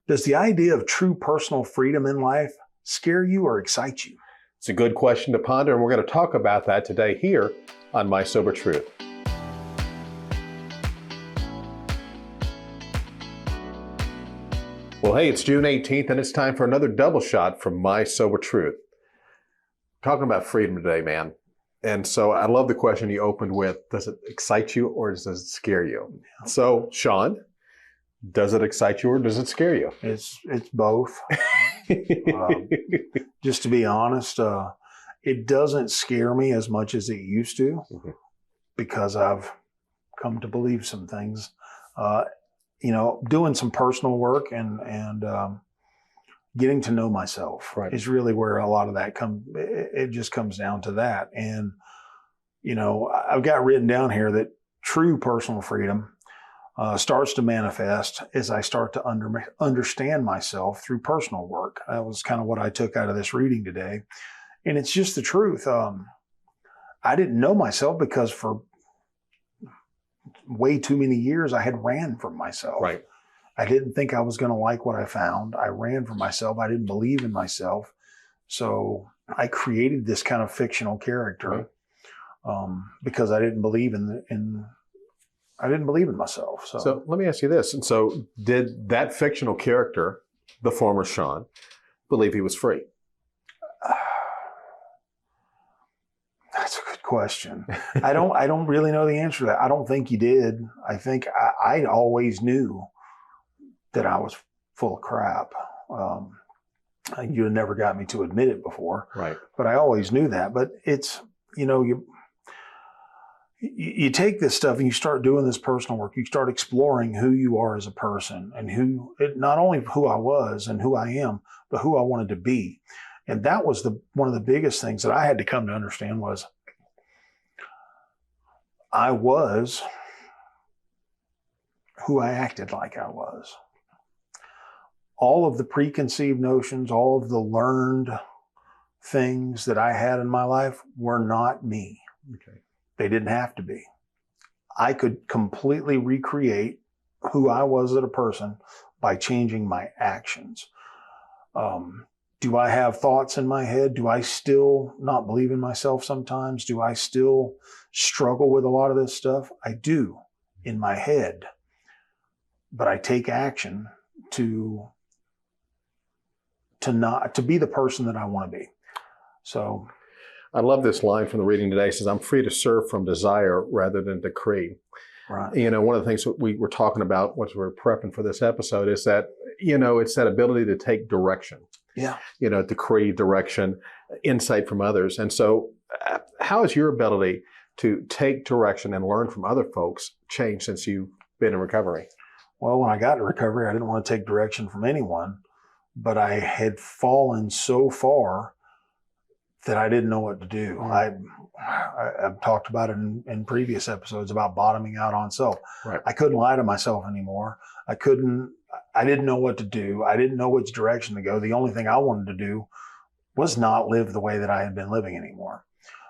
Does the idea of true personal freedom in life scare you or excite you? It's a good question to ponder, and we're going to talk about that today here on My Sober Truth. Well, hey, it's June 18th, and it's time for another double shot from My Sober Truth. Talking about freedom today, man. And so I love the question you opened with, does it excite you or does it scare you? So, Sean, does it excite you or does it scare you? It's both. Just to be honest, it doesn't scare me as much as it used to because I've come to believe some things. Doing some personal work and getting to know myself is really where a lot of that it just comes down to that. And, I've got written down here that true personal freedom starts to manifest as I start to understand myself through personal work. That was kind of what I took out of this reading today. And it's just the truth. I didn't know myself because for way too many years I had ran from myself. Right. I didn't think I was going to like what I found. I ran from myself. I didn't believe in myself. So I created this kind of fictional character because I didn't believe I didn't believe in myself. So let me ask you this. And so did that fictional character, the former Sean, believe he was free? That's a good question. I don't really know the answer to that. I don't think he did. I think I always knew that I was full of crap. You had never got me to admit it before. Right. But I always knew that. But it's, you take this stuff and you start doing this personal work. You start exploring who you are as a person and not only who I was and who I am, but who I wanted to be. And that was one of the biggest things that I had to come to understand was I was who I acted like I was. All of the preconceived notions, all of the learned things that I had in my life were not me. Okay. They didn't have to be. I could completely recreate who I was as a person by changing my actions. Do I have thoughts in my head? Do I still not believe in myself sometimes? Do I still struggle with a lot of this stuff? I do in my head. But I take action to be the person that I want to be. So I love this line from the reading today. It says, I'm free to serve from desire rather than decree. Right. One of the things that we were talking about once we were prepping for this episode is that, it's that ability to take direction. Yeah. Decree, direction, insight from others. And so how has your ability to take direction and learn from other folks changed since you've been in recovery? Well, when I got to recovery, I didn't want to take direction from anyone, but I had fallen so far that I didn't know what to do. I've talked about it in previous episodes about bottoming out on self. Right. I couldn't lie to myself anymore. I didn't know what to do. I didn't know which direction to go. The only thing I wanted to do was not live the way that I had been living anymore.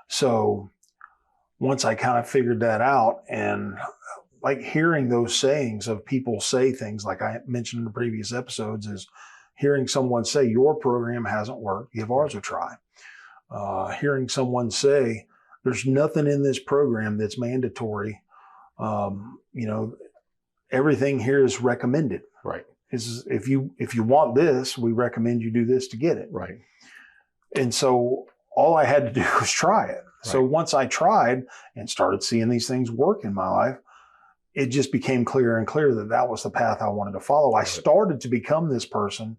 So once I kind of figured that out and like hearing those sayings of people say things like I mentioned in the previous episodes is hearing someone say, your program hasn't worked, give ours a try. Hearing someone say, there's nothing in this program that's mandatory. Everything here is recommended. Right. If you want this, we recommend you do this to get it. Right. And so all I had to do was try it. Right. So once I tried and started seeing these things work in my life, it just became clearer and clearer that was the path I wanted to follow. I started to become this person.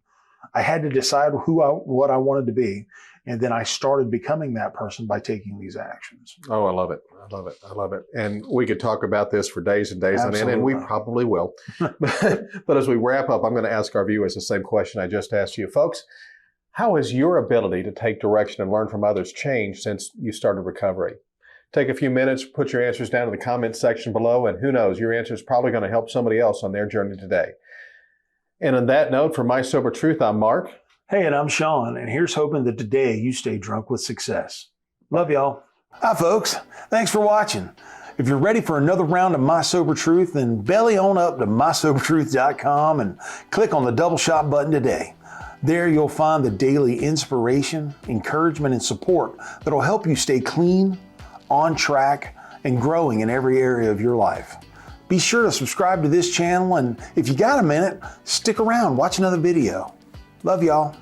I had to decide what I wanted to be. And then I started becoming that person by taking these actions. Oh, I love it. I love it. I love it. And we could talk about this for days and days on end, and we probably will. But as we wrap up, I'm going to ask our viewers the same question I just asked you. Folks, how has your ability to take direction and learn from others changed since you started recovery? Take a few minutes, put your answers down in the comment section below, and who knows, your answer is probably going to help somebody else on their journey today. And on that note, for My Sober Truth, I'm Mark. Hey, and I'm Sean, and here's hoping that today you stay drunk with success. Love y'all. Hi, folks. Thanks for watching. If you're ready for another round of My Sober Truth, then belly on up to mysobertruth.com and click on the double shot button today. There you'll find the daily inspiration, encouragement, and support that'll help you stay clean, on track, and growing in every area of your life. Be sure to subscribe to this channel, and if you got a minute, stick around, watch another video. Love y'all.